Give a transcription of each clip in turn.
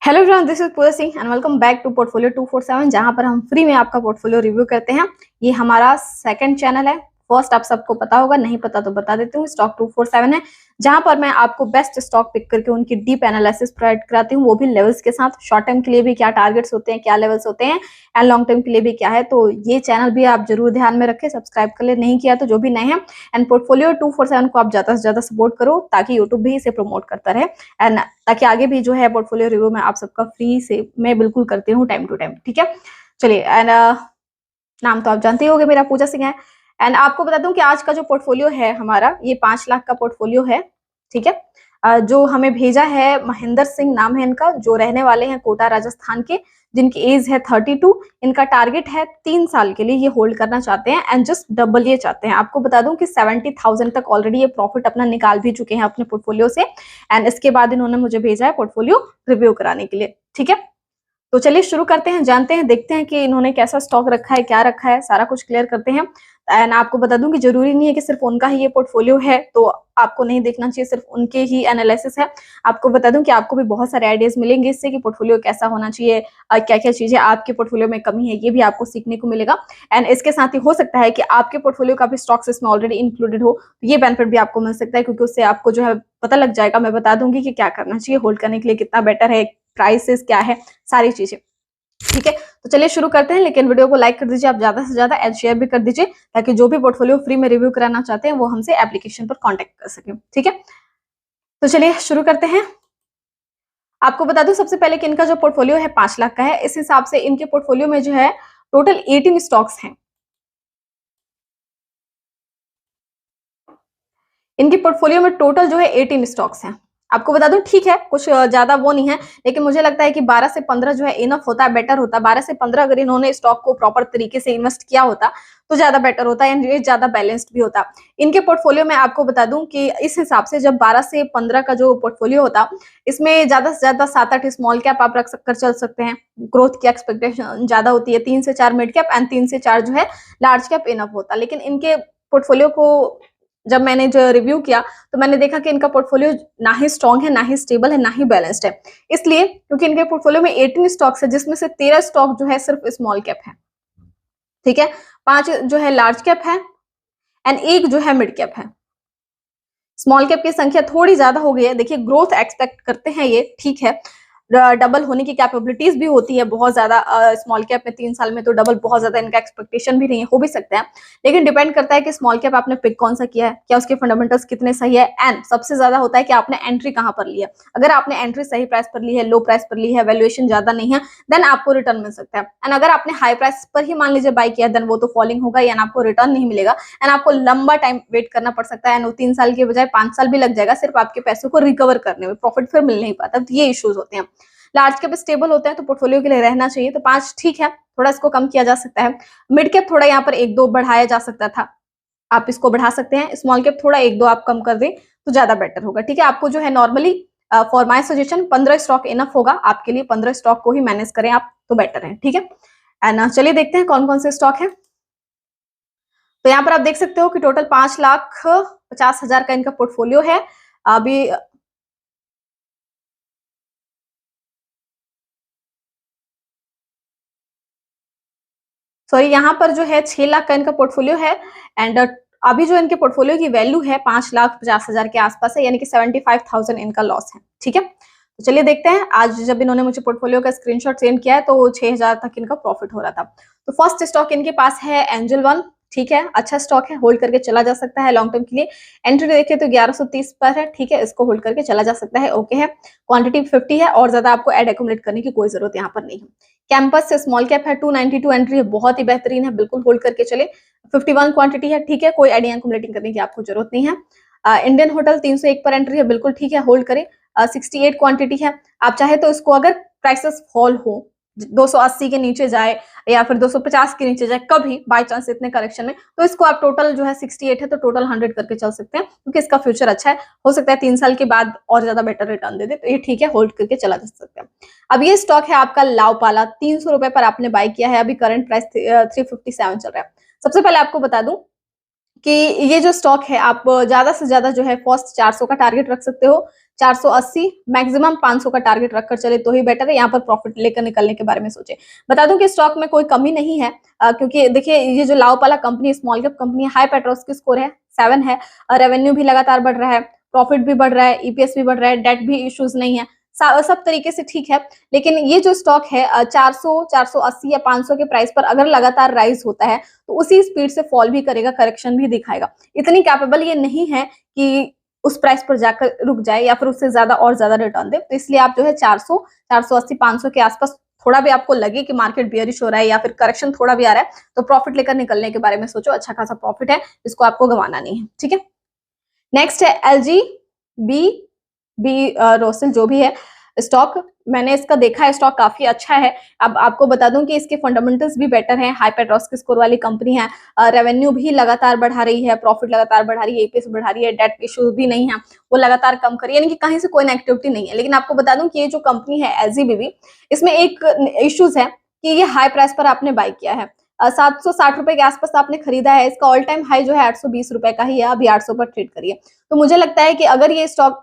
Hello everyone, this is Pooja Singh and welcome back to portfolio 247 जहां पर हम फ्री में आपका पोर्टफोलियो रिव्यू करते हैं। ये हमारा सेकंड चैनल है। फर्स्ट आप सबको पता होगा, नहीं पता तो बता देती हूँ। स्टॉक 247 है जहां पर मैं आपको बेस्ट स्टॉक पिक करके उनकी डीप एनालिसिस प्रोवाइड कराती हूँ, वो भी लेवल्स के साथ। शॉर्ट टर्म के लिए भी क्या टारगेट्स होते हैं, क्या लेवल्स होते हैं, एंड लॉन्ग टर्म के लिए भी क्या है। तो ये चैनल भी आप जरूर ध्यान में रखें, सब्सक्राइब कर ले, नहीं किया तो जो भी नए हैं। एंड पोर्टफोलियो 247 को आप ज्यादा से ज्यादा सपोर्ट करो ताकि यूट्यूब भी इसे प्रमोट करता रहे, एंड ताकि आगे भी जो है पोर्टफोलियो रिव्यू में आप सबका फ्री से मैं बिल्कुल करती हूँ टाइम टू टाइम। ठीक है, चलिए। एंड नाम तो आप जानते ही होंगे, मेरा पूजा सिंह है। एंड आपको बता दूं कि आज का जो पोर्टफोलियो है हमारा, ये 5 लाख का पोर्टफोलियो है। ठीक है, जो हमें भेजा है महेंद्र सिंह नाम है इनका, जो रहने वाले हैं कोटा राजस्थान के, जिनकी एज है 32। इनका टारगेट है 3 साल के लिए ये होल्ड करना चाहते हैं एंड जस्ट डबल ये चाहते हैं। आपको बता दूं कि 70,000 तक ऑलरेडी ये प्रॉफिट अपना निकाल भी चुके हैं अपने पोर्टफोलियो से। एंड इसके बाद इन्होंने मुझे भेजा है पोर्टफोलियो रिव्यू कराने के लिए। ठीक है, तो चलिए शुरू करते हैं, जानते हैं, देखते हैं कि इन्होंने कैसा स्टॉक रखा है, क्या रखा है, सारा कुछ क्लियर करते हैं। एंड आपको बता दूं कि जरूरी नहीं है कि सिर्फ उनका ही ये पोर्टफोलियो है तो आपको नहीं देखना चाहिए सिर्फ उनके ही एनालिसिस है। आपको बता दूं कि आपको भी बहुत सारे आइडियाज मिलेंगे इससे कि पोर्टफोलियो कैसा होना चाहिए, क्या क्या चीजें आपके पोर्टफोलियो में कमी है, ये भी आपको सीखने को मिलेगा। एंड इसके साथ ही हो सकता है कि आपके पोर्टफोलियो का भी स्टॉक्स इसमें ऑलरेडी इंक्लूडेड हो, तो ये बेनिफिट भी आपको मिल सकता है, क्योंकि उससे आपको जो है पता लग जाएगा। मैं बता दूंगी कि क्या करना चाहिए होल्ड करने के लिए, कितना बेटर है, प्राइसेस क्या है, सारी चीजें। ठीक है, तो चलिए शुरू करते हैं। लेकिन वीडियो को लाइक कर दीजिए आप ज्यादा से ज्यादा, एंड शेयर भी कर दीजिए ताकि जो भी पोर्टफोलियो फ्री में रिव्यू कराना चाहते हैं वो हमसे एप्लीकेशन पर कांटेक्ट कर सके। ठीक है, तो चलिए शुरू करते हैं। आपको बता दूं सबसे पहले कि इनका जो पोर्टफोलियो है 5 लाख का है। इस हिसाब से इनके पोर्टफोलियो में जो है टोटल 18 स्टॉक्स हैं। इनके पोर्टफोलियो में टोटल जो है 18 स्टॉक्स हैं। आपको बता दूं, ठीक है, कुछ ज्यादा वो नहीं है, लेकिन मुझे लगता है कि 12 से 15 जो है इनफ होता है, बेटर होता है। 12 से 15 अगर इन्होंने स्टॉक को प्रॉपर तरीके से इन्वेस्ट किया होता तो ज्यादा बेटर होता है, एंड ये ज्यादा बैलेंस्ड भी होता। इनके पोर्टफोलियो में आपको बता दूं कि इस हिसाब से जब 12 से 15 का जो पोर्टफोलियो होता, इसमें ज्यादा से ज्यादा 7-8 स्मॉल कैप आप रख कर चल सकते हैं। ग्रोथ की एक्सपेक्टेशन ज्यादा होती है, 3 से 4 मिड कैप एंड 3 से 4 जो है लार्ज कैप इनफ होता। लेकिन इनके पोर्टफोलियो को जब मैंने जो रिव्यू किया तो मैंने देखा कि इनका पोर्टफोलियो ना ही स्ट्रॉन्ग है, ना ही स्टेबल है, ना ही बैलेंस्ड है। इसलिए क्योंकि इनके पोर्टफोलियो में 18 स्टॉक्स है, जिसमें से 13 स्टॉक जो है सिर्फ स्मॉल कैप है। ठीक है, 5 जो है लार्ज कैप है एंड एक जो है मिड कैप है। स्मॉल कैप की संख्या थोड़ी ज्यादा हो गई है। देखिए, ग्रोथ एक्सपेक्ट करते हैं ये, ठीक है, डबल होने की कैपेबिलिटीज भी होती है बहुत ज्यादा। स्मॉल कैप में 3 साल में तो डबल बहुत ज्यादा इनका एक्सपेक्टेशन भी नहीं है, हो भी सकता है। लेकिन डिपेंड करता है कि स्मॉल कैप आपने पिक कौन सा किया है, क्या उसके फंडामेंटल्स कितने सही है, एंड सबसे ज्यादा होता है कि आपने एंट्री कहां पर ली है। अगर आपने एंट्री सही प्राइस पर ली है, लो प्राइस पर ली है, वैल्यूएशन ज्यादा नहीं है, देन आपको रिटर्न मिल सकता है। एंड अगर आपने हाई प्राइस पर ही मान लीजिए बाई किया, देन वो तो फॉलिंग होगा एंड आपको रिटर्न नहीं मिलेगा, एंड आपको लंबा टाइम वेट करना पड़ सकता है। 3 साल के बजाय 5 साल भी लग जाएगा सिर्फ आपके पैसों को रिकवर करने में, प्रॉफिट फिर मिल नहीं पाता। तो ये इश्यूज होते हैं। लार्ज कैप स्टेबल होते हैं तो पोर्टफोलियो के लिए रहना चाहिए, तो 5 ठीक है, थोड़ा इसको कम किया जा सकता है। मिड कैप थोड़ा यहाँ पर 1-2 बढ़ाया जा सकता था, आप इसको बढ़ा सकते हैं। स्मॉल कैप थोड़ा 1-2 आप कम कर दें तो ज्यादा बेटर होगा। ठीक है, आपको जो है normally for my suggestion 15 stock enough होगा आपके लिए। 15 स्टॉक को ही मैनेज करें आप तो बेटर है। ठीक है, एंड चलिए देखते हैं कौन कौन से स्टॉक है। तो यहाँ पर आप देख सकते हो कि टोटल 5,50,000 का इनका पोर्टफोलियो है अभी। सॉरी, यहाँ पर जो है 6 लाख का इनका पोर्टफोलियो है। एंड अभी जो इनके पोर्टफोलियो की वैल्यू है 5,50,000 के आसपास है, यानी कि 75,000 इनका लॉस है। ठीक है, तो चलिए देखते हैं। आज जब इन्होंने मुझे पोर्टफोलियो का स्क्रीनशॉट सेंड किया है तो 6,000 तक इनका प्रॉफिट हो रहा था। तो फर्स्ट स्टॉक इनके पास है एंजल वन। ठीक है, अच्छा स्टॉक है, होल्ड करके चला जा सकता है लॉन्ग टर्म के लिए। एंट्री देखे तो 1130 पर है। ठीक है, इसको होल्ड करके चला जा सकता है, ओके है। क्वांटिटी 50 है और ज्यादा आपको एड एक्यूमुलेट करने की कोई जरूरत यहाँ पर नहीं है। कैंपस से स्मॉल कैप है, 292 एंट्री है, बहुत ही बेहतरीन है, बिल्कुल होल्ड करके चले। 51 क्वांटिटी है, ठीक है, कोई एडिंग एक्यूमुलेटिंग करने की आपको जरूरत नहीं है। इंडियन होटल 301 पर एंट्री है, बिल्कुल ठीक है, होल्ड करें। 68 क्वांटिटी है। आप चाहे तो इसको अगर प्राइसेस फॉल हो, 280 के नीचे जाए या फिर 250 के नीचे जाए कभी बाय चांस इतने करेक्शन में, तो इसको आप टोटल जो है 68 है तो टोटल 100 करके चल सकते हैं, क्योंकि इसका फ्यूचर अच्छा है। हो सकता है 3 साल के बाद और ज्यादा बेटर रिटर्न दे दे, तो ये ठीक है, होल्ड करके चला जा सकता है। अब ये स्टॉक है आपका लावपाला, 300 रुपए पर आपने बाय किया है, अभी करंट प्राइस 357 चल रहा है। सबसे पहले आपको बता दूं कि ये जो स्टॉक है आप ज्यादा से ज्यादा जो है फर्स्ट 400 का टारगेट रख सकते हो, 480 मैक्सिमम 500 का टारगेट रखकर चले तो ही बेटर है। यहाँ पर प्रॉफिट लेकर निकलने के बारे में सोचे। बता दूं कि स्टॉक में कोई कमी नहीं है, क्योंकि देखिए ये जो Laopala company small cap company है, हाई पेट्रोस्की स्कोर है 7 है, रेवेन्यू भी लगातार बढ़ रहा है, प्रॉफिट भी बढ़ रहा है, ईपीएस भी बढ़ रहा है, डेट भी इश्यूज नहीं है, सब तरीके से ठीक है। लेकिन ये जो स्टॉक है 400 480 या 500 के प्राइस पर अगर लगातार राइज होता है तो उसी स्पीड से फॉल भी करेगा, करेक्शन भी दिखाएगा। इतनी कैपेबल ये नहीं है कि उस प्राइस पर जाकर रुक जाए या फिर उससे ज्यादा और ज्यादा रिटर्न दे। तो इसलिए आप जो है 400 480 500 के आसपास थोड़ा भी आपको लगे कि मार्केट बियरिश हो रहा है या फिर करेक्शन थोड़ा भी आ रहा है तो प्रॉफिट लेकर निकलने के बारे में सोचो। अच्छा खासा प्रॉफिट है, इसको आपको गंवाना नहीं है, ठीक है। नेक्स्ट है एलजी बी रोसेल, जो भी है स्टॉक, मैंने इसका देखा है, स्टॉक काफी अच्छा है। अब आपको बता दूं कि इसके फंडामेंटल्स भी बेटर हैं, हाई पेट्रोस्की स्कोर वाली कंपनी है, रेवेन्यू भी लगातार बढ़ा रही है, प्रॉफिट लगातार बढ़ा रही है, ईपीएस बढ़ा रही है, डेट इश्यूज भी नहीं है, वो लगातार कम कर रही है, यानी कि कहीं से कोई नेगेटिविटी नहीं है। लेकिन आपको बता दूं कि ये जो कंपनी है एलजीबीबी, इसमें एक इश्यूज है कि ये हाई प्राइस पर आपने बाय किया है, 760 रुपए के आसपास आपने खरीदा है। इसका ऑल टाइम हाई जो है 820 रुपए का ही है, अभी 800 पर ट्रेड करिए। तो मुझे लगता है कि अगर ये स्टॉक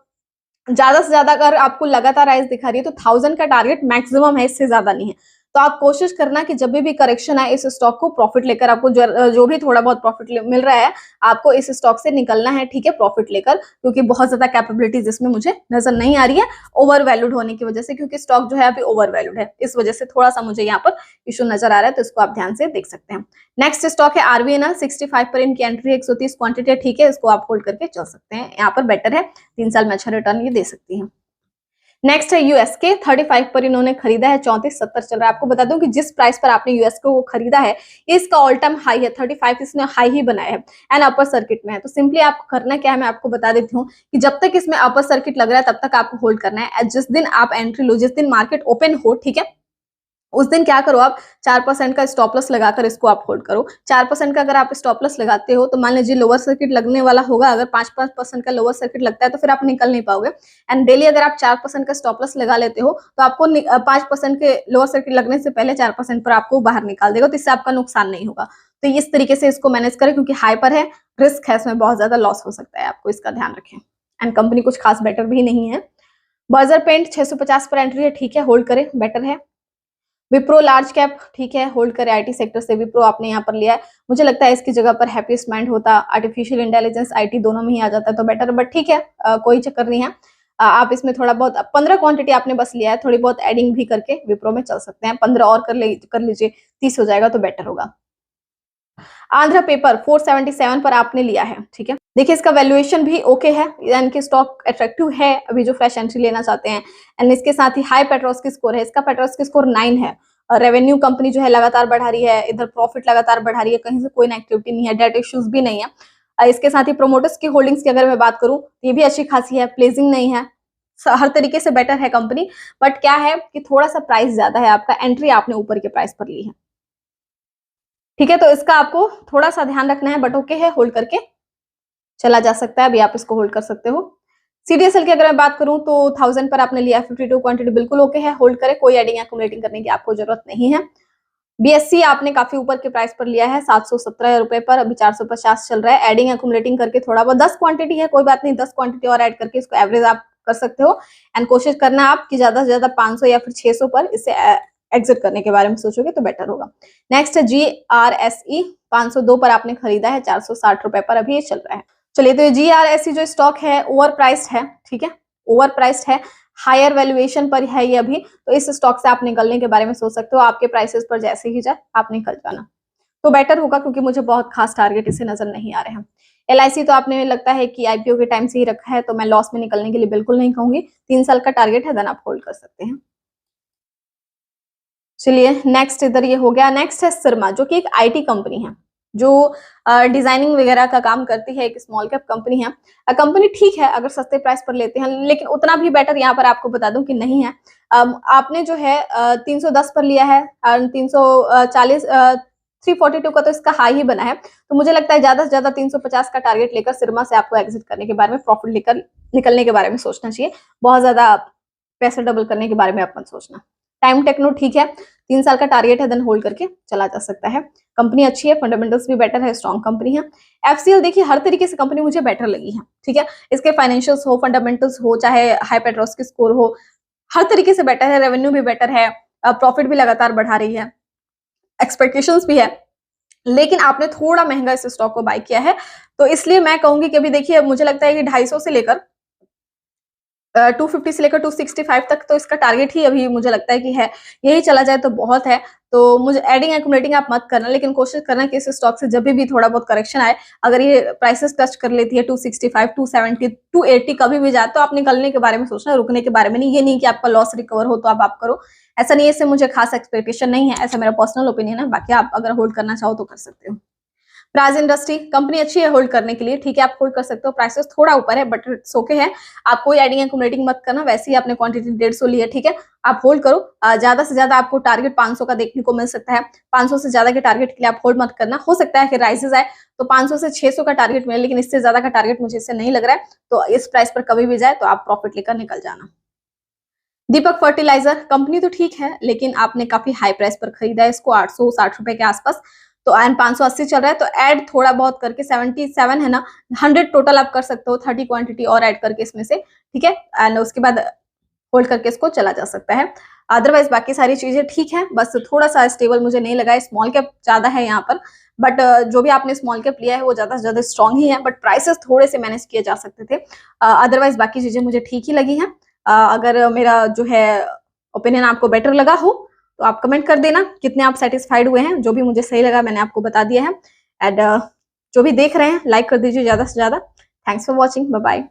ज्यादा से ज्यादा अगर आपको लगातार राइज दिखा रही है तो 1000 का टारगेट मैक्सिमम है, इससे ज्यादा नहीं है। तो आप कोशिश करना कि जब भी करेक्शन आए इस स्टॉक को प्रॉफिट लेकर, आपको जो भी थोड़ा बहुत प्रॉफिट मिल रहा है आपको इस स्टॉक से निकलना है, ठीक है, प्रॉफिट लेकर, क्योंकि बहुत ज्यादा कैपेबिलिटीज इसमें मुझे नजर नहीं आ रही है ओवर वैल्यूड होने की वजह से, क्योंकि स्टॉक जो है अभी ओवर वैल्यूड है, इस वजह से थोड़ा सा मुझे यहाँ पर इशू नजर आ रहा है, तो इसको आप ध्यान से देख सकते हैं। नेक्स्ट स्टॉक है आरबीएनएल, 65 पर इनकी एंट्री है, 130 क्वांटिटी है, ठीक है, इसको आप होल्ड करके चल सकते हैं, यहाँ पर बेटर है, 3 साल में अच्छा रिटर्न ये दे सकती है। नेक्स्ट है यूएसके, 35 पर इन्होंने खरीदा है, 3470 चल रहा है। आपको बता दूं कि जिस प्राइस पर आपने यूएसके को खरीदा है इसका ऑल टाइम हाई है, 35 इसने हाई ही बनाया है एंड अपर सर्किट में है। तो सिंपली आपको करना क्या है, मैं आपको बता देती हूँ कि जब तक इसमें अपर सर्किट लग रहा है तब तक आपको होल्ड करना है। जिस दिन आप एंट्री लो, जिस दिन मार्केट ओपन हो, ठीक है, उस दिन क्या करो आप 4% का स्टॉप लॉस लगाकर इसको आप होल्ड करो। 4% का अगर आप स्टॉप लॉस लगाते हो तो मान लीजिए लोअर सर्किट लगने वाला होगा, अगर 5% का लोअर सर्किट लगता है तो फिर आप निकल नहीं पाओगे। एंड डेली अगर आप 4% का स्टॉप लॉस लगा लेते हो तो आपको 5% के लोअर सर्किट लगने से पहले 4% पर आपको बाहर निकाल देगा, तो इससे आपका नुकसान नहीं होगा। तो इस तरीके से इसको मैनेज करें, क्योंकि हाई पर है, रिस्क है, इसमें बहुत ज्यादा लॉस हो सकता है, आपको इसका ध्यान रखें। एंड कंपनी कुछ खास बेटर भी नहीं है। बर्जर पेंट 650 पर एंट्री है, ठीक है, होल्ड करें, बेटर है। विप्रो लार्ज कैप, ठीक है, होल्ड करे, आईटी सेक्टर से विप्रो आपने यहाँ पर लिया है। मुझे लगता है इसकी जगह पर हैप्पीएस्ट माइंड होता, आर्टिफिशियल इंटेलिजेंस आईटी दोनों में ही आ जाता है तो बेटर, बट ठीक है, कोई चक्कर नहीं है। आप इसमें थोड़ा बहुत 15 क्वांटिटी आपने बस लिया है, थोड़ी बहुत एडिंग भी करके विप्रो में चल सकते हैं, 15 और कर लीजिए, 30 हो जाएगा तो बेटर होगा। आंध्रा पेपर 477 पर आपने लिया है, ठीक है, देखिए इसका वैल्यूएशन भी ओके है, यानी कि स्टॉक अट्रैक्टिव है अभी जो फ्रेश एंट्री लेना चाहते हैं। एंड इसके साथ ही हाई पेट्रोस्की स्कोर है, इसका पेट्रोस्की स्कोर 9 है, रेवेन्यू कंपनी जो है लगातार बढ़ा रही है, इधर प्रॉफिट लगातार बढ़ा रही है, कहीं से कोई नेगेटिविटी नहीं है, डेट इश्यूज भी नहीं है। इसके साथ ही प्रोमोटर्स की होल्डिंग्स की अगर मैं बात करूं तो ये भी अच्छी खासी है, प्लेजिंग नहीं है, हर तरीके से बेटर है कंपनी। बट क्या है कि थोड़ा सा प्राइस ज्यादा है, आपका एंट्री आपने ऊपर के प्राइस पर ली है, ठीक है, तो इसका आपको थोड़ा सा ध्यान रखना है, बट ओके है, होल्ड करके चला जा सकता है, अभी आप इसको होल्ड कर सकते हो। सीडीएसएल की अगर मैं बात करूं तो 1000 पर आपने लिया, 52 क्वांटिटी बिल्कुल ओके है, होल्ड करें, कोई एडिंग एक्यूमुलेटिंग करने की आपको जरूरत नहीं है। बीएससी आपने काफी ऊपर के प्राइस पर लिया है, 717 रुपए पर, अभी 450 चल रहा है, एडिंग एक्यूमुलेटिंग करके थोड़ा बहुत 10 क्वांटिटी है, कोई बात नहीं, 10 क्वांटिटी और ऐड करके इसको एवरेज आप कर सकते हो। एंड कोशिश करना आप कि ज्यादा से ज्यादा 500 या फिर 600 पर इससे एग्जिट करने के बारे में सोचोगे तो बेटर होगा। नेक्स्ट है GRSE, 502 पर आपने खरीदा है, 460 रुपए पर अभी ये चल रहा है। चलिए, तो ये GRSE जो स्टॉक है ओवर प्राइस्ड है, ठीक है, ओवर प्राइस्ड है, हायर वैल्यूएशन पर है ये अभी, तो इस स्टॉक से आप निकलने के बारे में सोच सकते हो, आपके प्राइसेस पर जैसे ही जाए आप निकल जाना तो बेटर होगा, क्योंकि मुझे बहुत खास टारगेट इसे नजर नहीं आ रहे हैं। LIC तो आपने लगता है कि IPO के टाइम से ही रखा है, तो मैं लॉस में निकलने के लिए बिल्कुल नहीं कहूंगी, 3 साल का टारगेट है, देन आप होल्ड कर सकते हैं। चलिए नेक्स्ट इधर ये हो गया। नेक्स्ट है सिरमा, जो कि एक IT कंपनी है, जो डिजाइनिंग वगैरह का काम करती है, एक स्मॉल कैप कंपनी है। कंपनी ठीक है अगर सस्ते प्राइस पर लेते हैं, लेकिन उतना भी बेटर यहाँ पर आपको बता दूं कि नहीं है। आपने जो है 310 पर लिया है, 340 342 का तो इसका हाई ही बना है, तो मुझे लगता है ज्यादा से ज्यादा 350 का टारगेट लेकर सिरमा से आपको एग्जिट करने के बारे में, प्रॉफिट लेकर निकलने के बारे में सोचना चाहिए, बहुत ज्यादा पैसे डबल करने के बारे में आप मत सोचना। टाइम टेक्नो ठीक है, 3 साल का टारगेट है, देन होल्ड करके चला जा सकता है। कंपनी अच्छी है, फंडामेंटल्स भी बेटर है, स्ट्रॉन्ग कंपनी है। एफसीएल देखिए हर तरीके से कंपनी मुझे बेटर लगी है, ठीक है। इसके फाइनेंशियल्स हो, फंडामेंटल्स हो, चाहे हाई पेट्रोस्की स्कोर हो, हर तरीके से बेटर है, रेवेन्यू भी बेटर है, प्रॉफिट भी लगातार बढ़ा रही है, एक्सपेक्टेशंस भी है। लेकिन आपने थोड़ा महंगा इस स्टॉक को बाय किया है, तो इसलिए मैं कहूंगी कि अभी देखिए मुझे लगता है कि 250 से लेकर 250 से लेकर 265 तक तो इसका टारगेट ही अभी मुझे लगता है कि है, यही चला जाए तो बहुत है। तो मुझे एडिंग एक्यूमुलेटिंग आप मत करना, लेकिन कोशिश करना कि इस स्टॉक से जब भी थोड़ा बहुत करेक्शन आए, अगर ये प्राइसेस टच कर लेती है 265, 270, 280 कभी भी जाए, तो आप निकलने के बारे में सोचना, रुकने के बारे में नहीं। ये नहीं कि आपका लॉस रिकवर हो तो आप करो, ऐसा नहीं है। इससे मुझे खास एक्सपेक्टेशन नहीं है, ऐसा मेरा पर्सनल ओपिनियन है। बाकी आप अगर होल्ड करना चाहो तो कर सकते हो। प्राइस इंडस्ट्री कंपनी अच्छी है होल्ड करने के लिए, ठीक है, आप होल्ड कर सकते हो। प्राइसेस थोड़ा ऊपर है बट इट्स ओके है। आप कोई एडिंग एक्यूमुलेटिंग मत करना, वैसे ही आपने क्वांटिटी 150 ली है, ठीक है, आप होल्ड करो। ज्यादा से ज्यादा आपको टारगेट 500 का देखने को मिल सकता है। 500 से ज्यादा के टारगेट के लिए आप होल्ड मत करना। हो सकता है कि राइसेस आए तो 500 से 600 का टारगेट मिले, लेकिन इससे ज्यादा का टारगेट मुझे इससे नहीं लग रहा है। तो इस प्राइस पर कभी भी जाए तो आप प्रॉफिट लेकर निकल जाना। दीपक फर्टिलाइजर कंपनी तो ठीक है, लेकिन आपने काफी हाई प्राइस पर खरीदा है इसको, 860 रुपए के आसपास, तो एंड 580 चल रहा है, तो ऐड थोड़ा बहुत करके 77 है ना, 100 टोटल आप कर सकते हो, 30 क्वांटिटी और ऐड करके इसमें से, ठीक है, एंड उसके बाद होल्ड करके इसको चला जा सकता है। अदरवाइज बाकी सारी चीजें ठीक है, बस थोड़ा सा स्टेबल मुझे नहीं लगा है। स्मॉल कैप ज्यादा है यहाँ पर, बट जो भी आपने स्मॉल कैप लिया है वो ज्यादा से ज्यादा स्ट्रॉन्ग ही है, बट प्राइसेस थोड़े से मैनेज किए जा सकते थे। अदरवाइज बाकी चीजें मुझे ठीक ही लगी हैं। अगर मेरा जो है ओपिनियन आपको बेटर लगा हो तो आप कमेंट कर देना कितने आप सेटिस्फाइड हुए हैं। जो भी मुझे सही लगा मैंने आपको बता दिया है। एंड जो भी देख रहे हैं लाइक कर दीजिए ज्यादा से ज्यादा। Thanks for watching, bye bye.